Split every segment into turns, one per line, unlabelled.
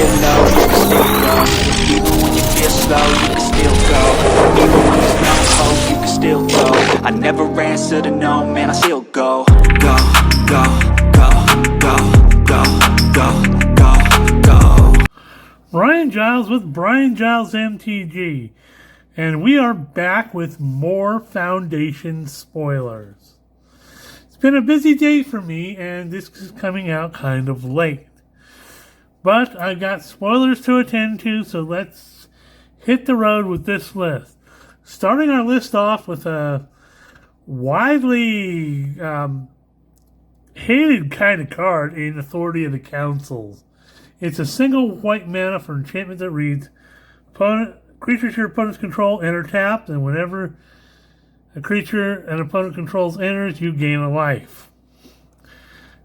get low, you can still go. Even when you feel slow, you can still go. Even when there's no hope, you can still go. I never answer to no, man, I still go. Go, go, go, go, go, go, go, go.
Brian Giles with Brian Giles MTG. And we are back with more Foundation spoilers. It's been a busy day for me, and this is coming out kind of late. But I've got spoilers to attend to, so let's hit the road with this list. Starting our list off with a widely hated kind of card in Authority of the Councils. It's a single white mana for enchantment that reads, creatures your opponent's control enter tapped, and whenever a creature an opponent controls enters, you gain a life.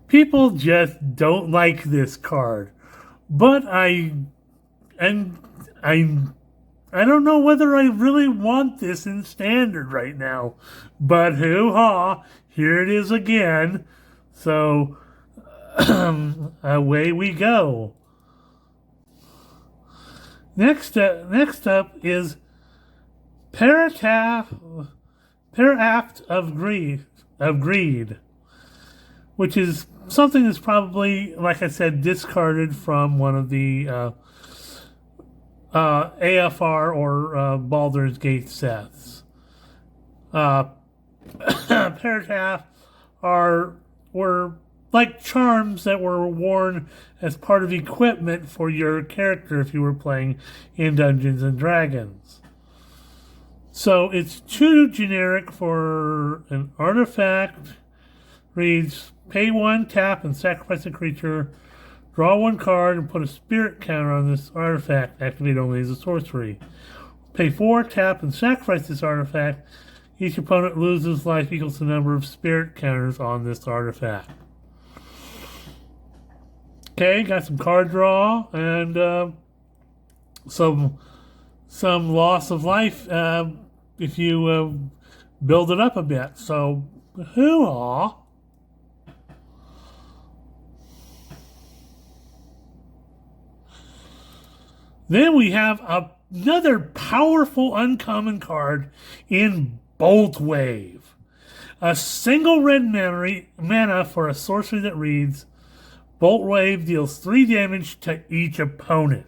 People just don't like this card. But I don't know whether I really want this in Standard right now. But hoo-ha, here it is again. So, away we go. Next up is Parataft of Greed, which is something that's probably, like I said, discarded from one of the AFR or Baldur's Gate sets. Parataft were like charms that were worn as part of equipment for your character if you were playing in Dungeons and Dragons. So it's too generic for an artifact. Reads, pay 1, tap, and sacrifice a creature. Draw 1 card and put a spirit counter on this artifact. Activate only as a sorcery. Pay 4, tap, and sacrifice this artifact. Each opponent loses life equals the number of spirit counters on this artifact. Okay, got some card draw and some loss of life if you build it up a bit. So, hoo-ha. Then we have another powerful uncommon card in Bolt Wave. A single red mana for a sorcery that reads, Bolt Wave deals 3 damage to each opponent.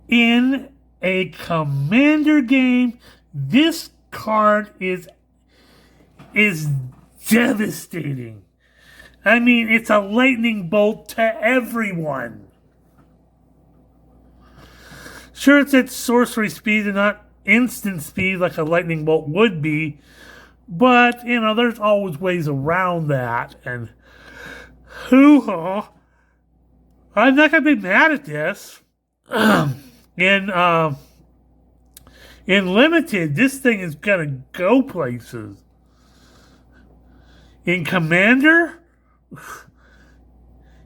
In a Commander game, this card is devastating. I mean, it's a lightning bolt to everyone. Sure, it's at sorcery speed and not instant speed like a lightning bolt would be, but, there's always ways around that, and hoo-ha. I'm not going to be mad at this. In Limited, this thing is going to go places. In Commander,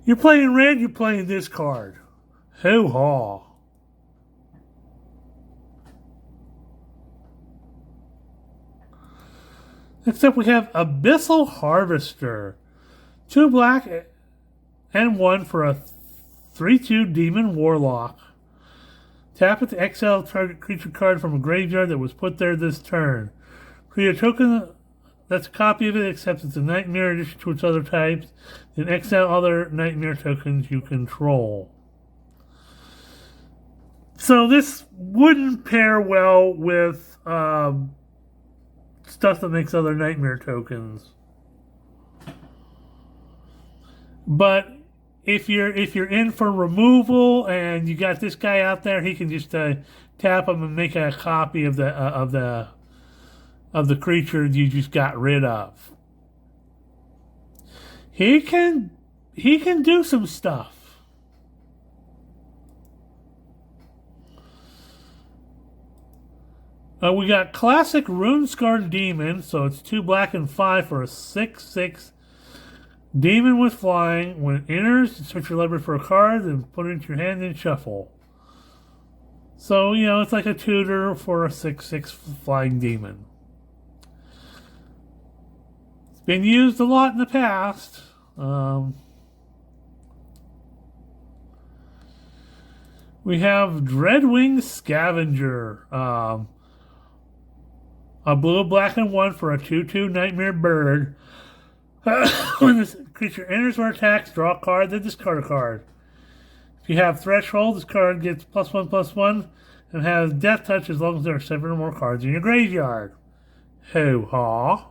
you're playing red, you're playing this card. Hoo-ha. Next up, we have Abyssal Harvester. 2 black and 1 for a 3/2 Demon Warlock. Tap it to exile target creature card from a graveyard that was put there this turn. Create a token that's a copy of it, except it's a nightmare addition to its other types. Then exile other nightmare tokens you control. So this wouldn't pair well with stuff that makes other nightmare tokens. But if you're in for removal and you got this guy out there, he can just tap him and make a copy of the creature you just got rid of. He can do some stuff. We got classic Runescarred Demon, so it's 2 black and 5 for a 6/6 Demon with flying. When it enters, search your library for a card, then put it into your hand and shuffle. So, it's like a tutor for a 6/6 flying demon. It's been used a lot in the past. We have Dreadwing Scavenger. A blue, black, and 1 for a 2/2 Nightmare Bird. When this creature enters or attacks, draw a card, then discard a card. If you have Threshold, this card gets +1/+1 and has Death Touch as long as there are 7 or more cards in your graveyard. Hoo-ha.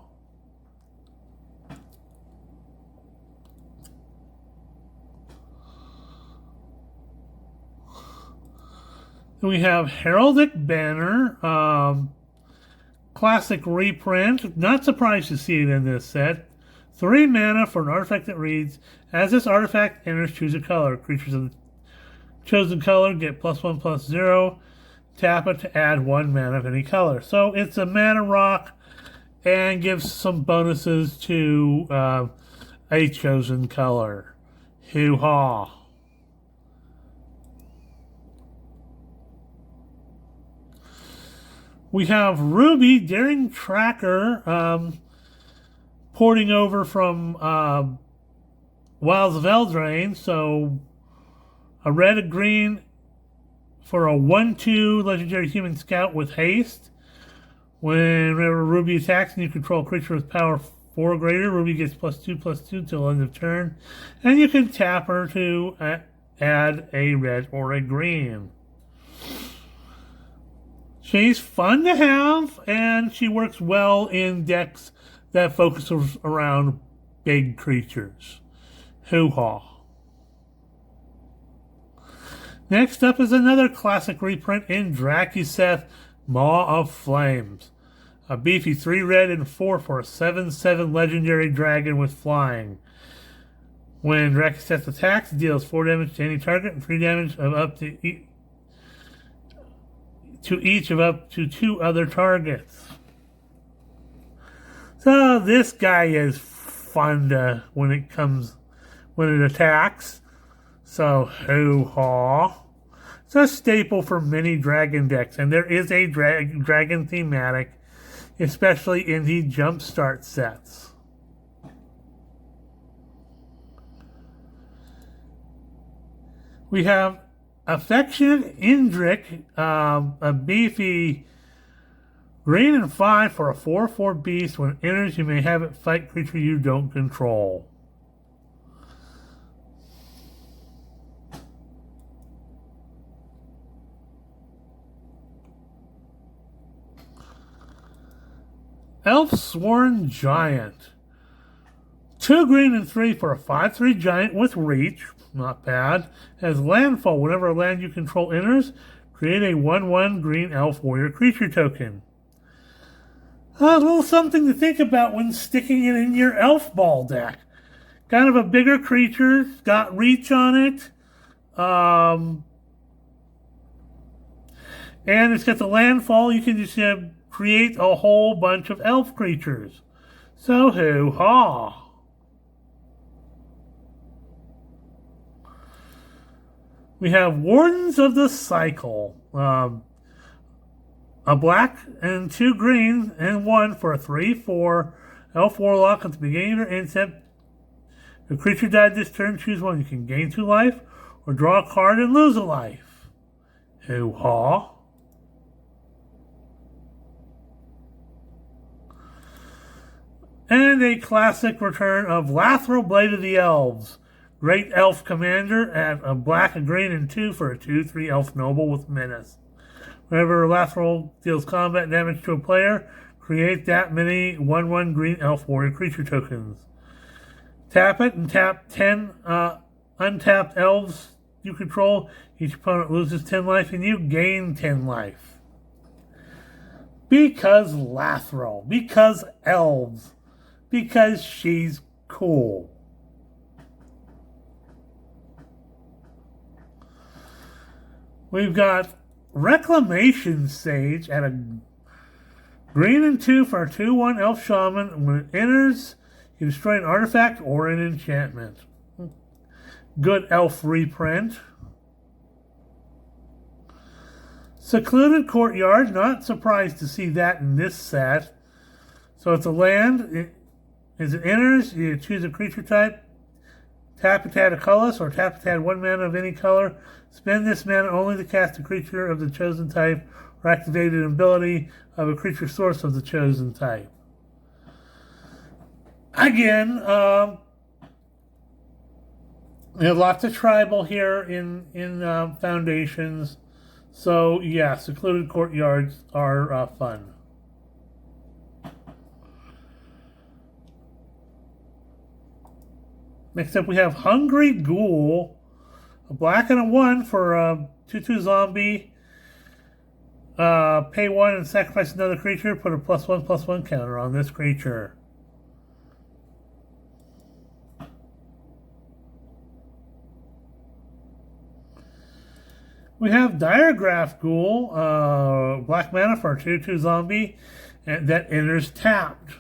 Then we have Heraldic Banner, classic reprint. Not surprised to see it in this set. 3 mana for an artifact that reads, as this artifact enters, choose a color. Creatures of the chosen color get +1/+0. Tap it to add 1 mana of any color. So it's a mana rock and gives some bonuses to a chosen color. Hoo-ha. We have Ruby, Daring Tracker, porting over from Wilds of Eldraine. So a red, a green for a 1/2 legendary human scout with haste. Whenever Ruby attacks and you control a creature with power 4 or greater, Ruby gets +2/+2 till end of turn. And you can tap her to add a red or a green. She's fun to have, and she works well in decks that focus around big creatures. Hoo-ha. Next up is another classic reprint in Drakuseth, Maw of Flames. A beefy 3 red and 4 for a 7/7 legendary dragon with flying. When Drakuseth attacks, it deals 4 damage to any target and 3 damage of up to each of up to 2 other targets. So this guy is fun to, when it attacks. So hoo-ha. It's a staple for many dragon decks, and there is a dragon thematic, especially in the Jumpstart sets. We have Affectionate Indrik, a beefy green and 5 for a 4/4 beast. When it enters, you may have it fight creature you don't control. Elfsworn Giant. 2 green and 3 for a 5/3 giant with reach. Not bad. Has landfall. Whenever a land you control enters, create a 1/1 green elf warrior creature token. A little something to think about when sticking it in your elf ball deck. Kind of a bigger creature, got reach on it. And it's got the landfall. You can just create a whole bunch of elf creatures. So hoo-ha. We have Wardens of the Cycle. A black and 2 green and 1 for a 3/4 elf warlock at the beginning of your end step. If a creature died this turn, choose one. You can gain 2 life or draw a card and lose a life. Hoo-ha. And a classic return of Lathril, Blade of the Elves. Great Elf Commander at a black, a green, and 2 for a 2/3 Elf Noble with Menace. Whenever Lathril deals combat damage to a player, create that many 1/1 green Elf Warrior creature tokens. Tap it and tap 10 untapped elves you control. Each opponent loses 10 life and you gain 10 life. Because Lathril. Because elves. Because she's cool. We've got Reclamation Sage at a green and 2 for a 2/1 Elf Shaman. When it enters, you destroy an artifact or an enchantment. Good elf reprint. Secluded Courtyard. Not surprised to see that in this set. So it's a land. As it enters, you choose a creature type. Tap and add a colorless or tap and add 1 mana of any color. Spend this mana only to cast a creature of the chosen type or activate an ability of a creature source of the chosen type. Again, we have lots of tribal here in Foundations. So, yeah, secluded courtyards are fun. Next up, we have Hungry Ghoul. A black and a 1 for a 2/2 zombie. Pay 1 and sacrifice another creature. Put a +1/+1 counter on this creature. We have Diregraph Ghoul. Black mana for a 2/2 zombie and that enters tapped.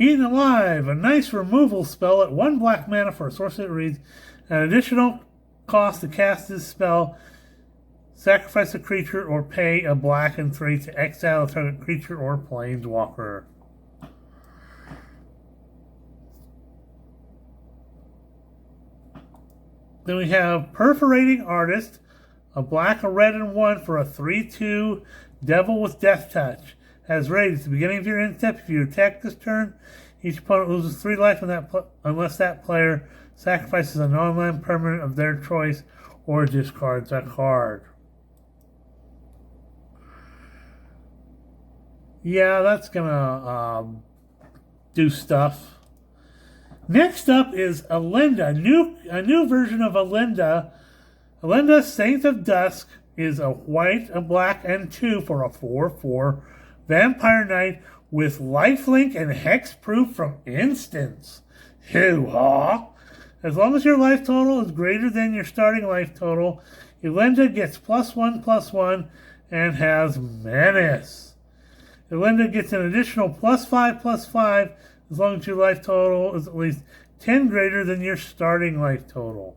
Eaten Alive, a nice removal spell at 1 black mana for a sorcery that reads an additional cost to cast this spell. Sacrifice a creature or pay a black and 3 to exile a target creature or planeswalker. Then we have Perforating Artist, a black, a red, and 1 for a 3/2 Devil with Death Touch. Has raid at the beginning of your end step. If you attack this turn, each opponent loses 3 life unless that player sacrifices a non-land permanent of their choice or discards a card. Yeah, that's gonna do stuff. Next up is Alinda, a new version of Alinda. Alinda, Saint of Dusk, is a white, a black, and 2 for a 4/4 Vampire Knight with lifelink and hexproof from instants. Hoo-ha! As long as your life total is greater than your starting life total, Alinda gets +1/+1 and has Menace. Alinda gets an additional +5/+5 as long as your life total is at least 10 greater than your starting life total.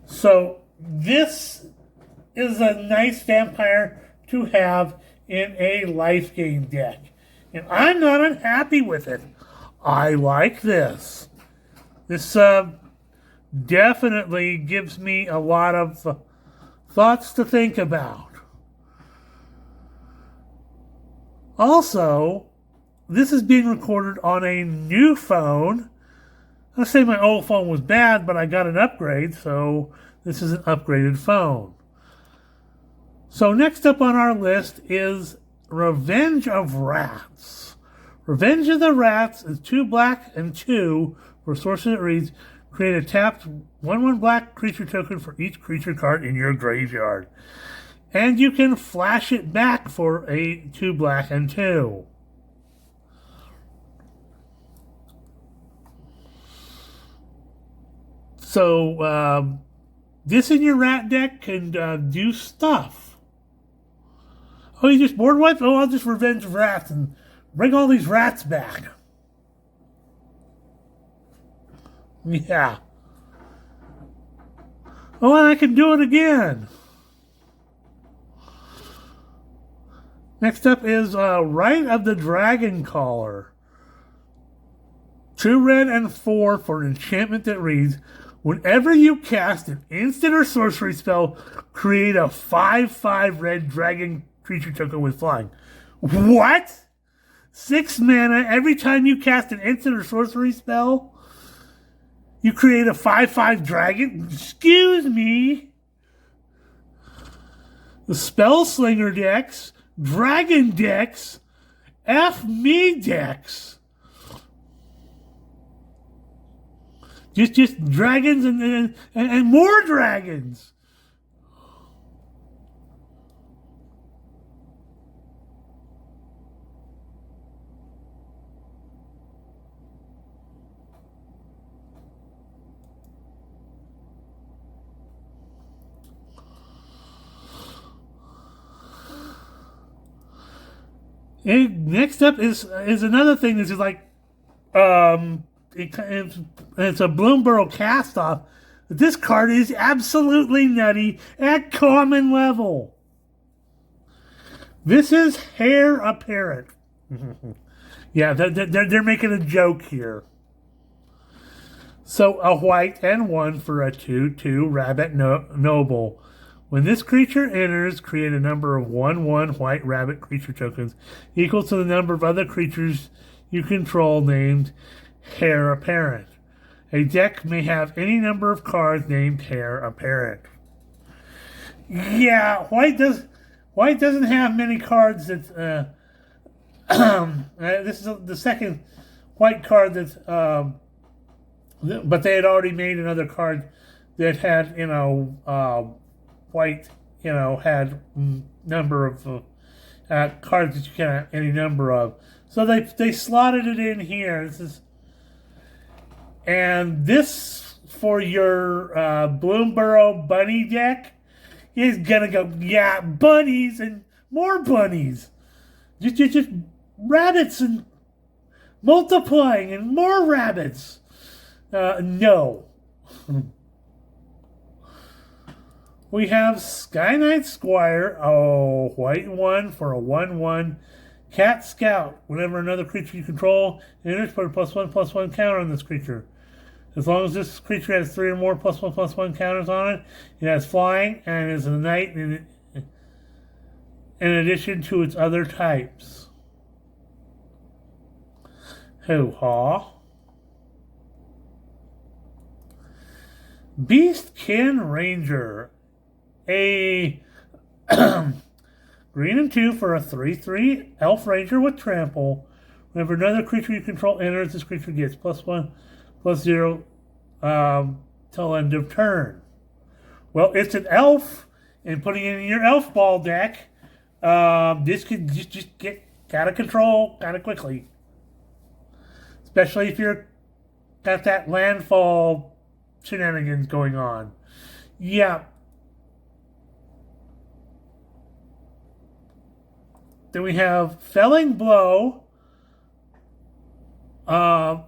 So this is a nice vampire to have in a life gain deck. And I'm not unhappy with it. I like this. This definitely gives me a lot of thoughts to think about. Also, this is being recorded on a new phone. I say my old phone was bad, but I got an upgrade, so this is an upgraded phone. So next up on our list is Revenge of Rats. Revenge of the Rats is 2 black and 2 for sorcery that reads, create a tapped 1/1 black creature token for each creature card in your graveyard. And you can flash it back for a 2 black and 2. So this in your rat deck can do stuff. Oh, you just board wipe? Oh, I'll just Revenge of Rats and bring all these rats back. Yeah. Oh, and I can do it again. Next up is Rite of the Dragon Caller. 2 red and 4 for an enchantment that reads, whenever you cast an instant or sorcery spell, create a 5/5 red dragon creature token with flying. What? 6 mana every time you cast an instant or sorcery spell? You create a 5/5 dragon? Excuse me. The Spellslinger decks, Dragon decks, F me decks. Just dragons and more dragons. And next up is another thing that's just like, it's a Bloomburrow cast-off. This card is absolutely nutty at common level. This is heir apparent. Yeah, they're making a joke here. So a white and 1 for a 2/2 rabbit noble. When this creature enters, create a number of 1/1 white rabbit creature tokens equal to the number of other creatures you control named heir apparent. A deck may have any number of cards named heir apparent. Yeah, white doesn't have many cards that. This is the second white card that's. But they had already made another card that had, white, had number of cards that you can have any number of. So they slotted it in here. This for your Bloomborough bunny deck is gonna go, yeah, bunnies and more bunnies. Just rabbits and multiplying and more rabbits. No. We have Sky Knight Squire, white 1 for a 1/1 Cat Scout. Whenever another creature you control enters, put a +1/+1 counter on this creature. As long as this creature has 3 or more +1/+1 counters on it, it has flying and is a knight in addition to its other types. Hoo-ha. Beastkin Ranger. A green and 2 for a 3/3 elf ranger with trample. Whenever another creature you control enters, this creature gets +1/+0 till end of turn. Well, it's an elf, and putting it in your elf ball deck, this could just get out of control kind of quickly. Especially if you're got that landfall shenanigans going on. Yeah. Then we have Felling Blow. A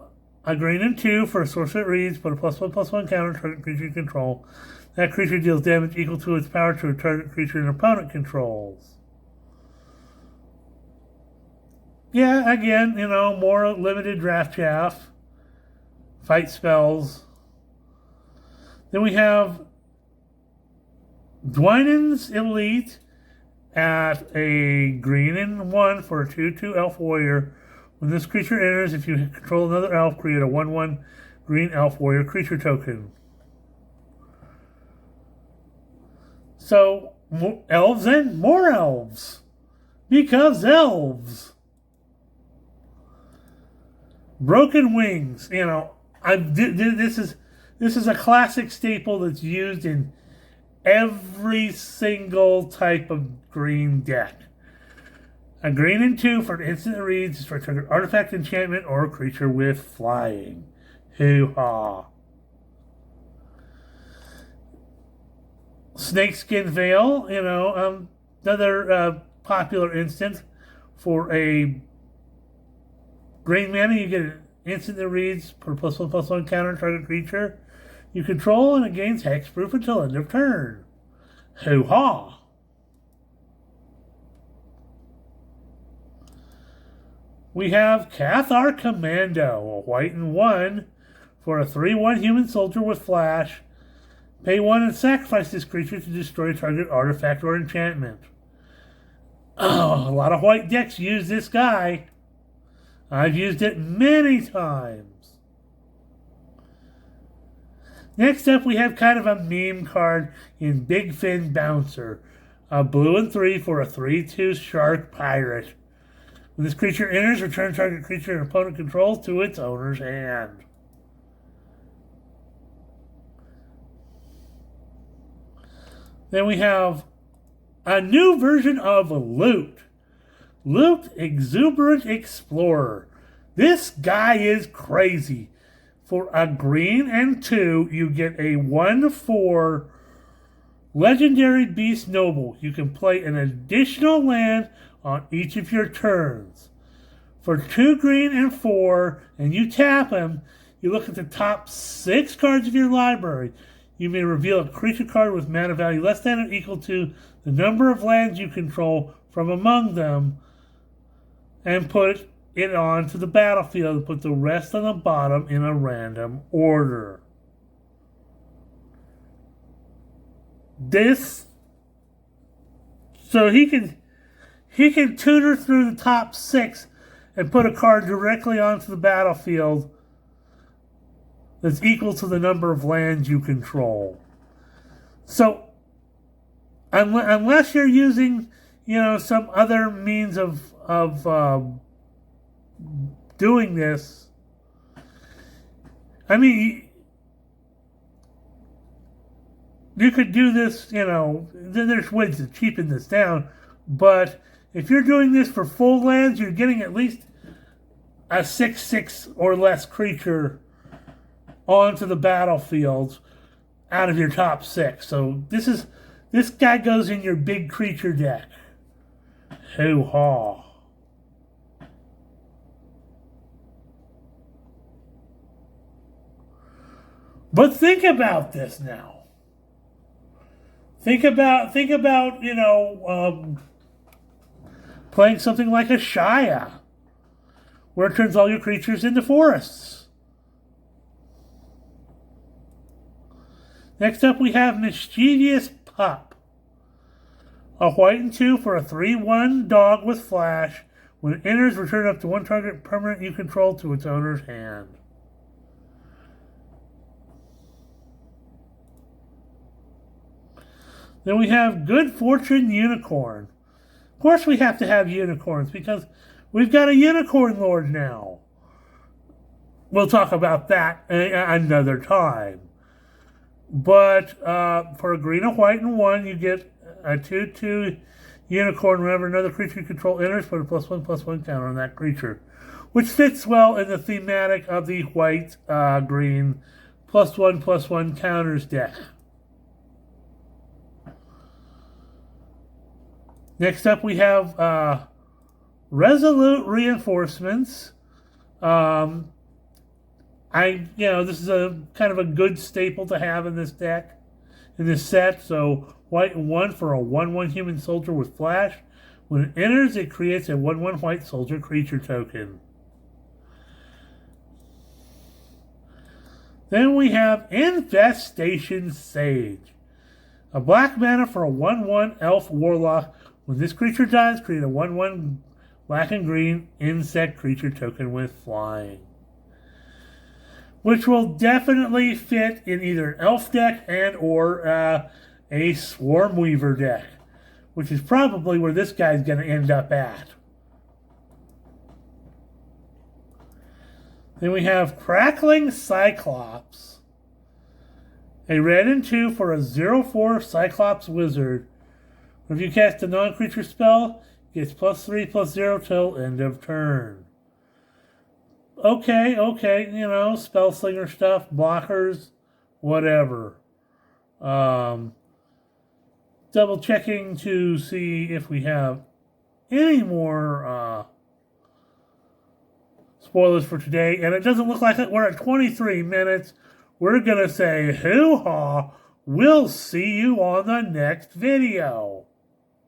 green and 2 for a sorcerer that reads, put a +1/+1 counter to target creature you control. That creature deals damage equal to its power to a target creature an opponent controls. Yeah, again, more limited draft chaff. Fight spells. Then we have Dwynen's Elite at a green and 1 for a 2/2 elf warrior. When this creature enters, if you control another elf, create a 1/1 green elf warrior creature token. So, elves and more elves. Because elves. Broken Wings. This is a classic staple that's used in every single type of green deck. A green and 2 for an instant that reads is for a target artifact, enchantment, or a creature with flying. Hoo-ha. Snakeskin Veil, another popular instant for a green mana. You get an instant that reads, put a +1/+1 counter on target creature you control, and it gains hexproof until end of turn. Hoo-ha. We have Cathar Commando, a white and 1 for a 3/1 human soldier with flash. Pay 1 and sacrifice this creature to destroy a target artifact or enchantment. Oh, a lot of white decks use this guy. I've used it many times. Next up, we have kind of a meme card in Big Fin Bouncer. A blue and 3 for a 3/2 shark pirate. When this creature enters, return target creature an opponent controls to its owner's hand. Then we have a new version of Loot. Loot Exuberant Explorer. This guy is crazy. For a green and 2, you get a 1/4 Legendary Beast Noble. You can play an additional land on each of your turns. For 2 green and 4, and you tap them, you look at the top 6 cards of your library. You may reveal a creature card with mana value less than or equal to the number of lands you control from among them and put it onto the battlefield and put the rest on the bottom in a random order. So he can tutor through the top 6 and put a card directly onto the battlefield that's equal to the number of lands you control. So, unless you're using, some other means of doing this, I mean, you could do this, there's ways to cheapen this down, but if you're doing this for full lands, you're getting at least a 6/6 or less creature onto the battlefield out of your top 6. So this guy goes in your big creature deck. Hoo-ha. But think about this now. Think about playing something like a Shia, where it turns all your creatures into forests. Next up we have Mischievous Pup. A white and 2 for a 3/1 dog with flash. When it enters, return up to one target permanent you control to its owner's hand. Then we have Good Fortune Unicorn. Of course we have to have unicorns because we've got a unicorn lord now. We'll talk about that another time. But for a green, a white, and 1, you get a 2/2 unicorn. Whenever another creature you control enters, put a +1/+1 counter on that creature, which fits well in the thematic of the white, green, +1/+1 counters deck. Next up, we have Resolute Reinforcements. This is a kind of a good staple to have in this deck, in this set. So, white and 1 for a 1/1 human soldier with flash. When it enters, it creates a 1/1 white soldier creature token. Then we have Infestation Sage. A black mana for a 1/1 elf warlock. When this creature dies, create a 1/1 black and green insect creature token with flying. Which will definitely fit in either an elf deck and or a Swarmweaver deck. Which is probably where this guy's going to end up at. Then we have Crackling Cyclops. A red and 2 for a 0/4 Cyclops Wizard. If you cast a non-creature spell, it gets +3/+0 till end of turn. Okay, spell slinger stuff, blockers, whatever. Double checking to see if we have any more spoilers for today, and it doesn't look like it. We're at 23 minutes. We're going to say hoo-ha. We'll see you on the next video.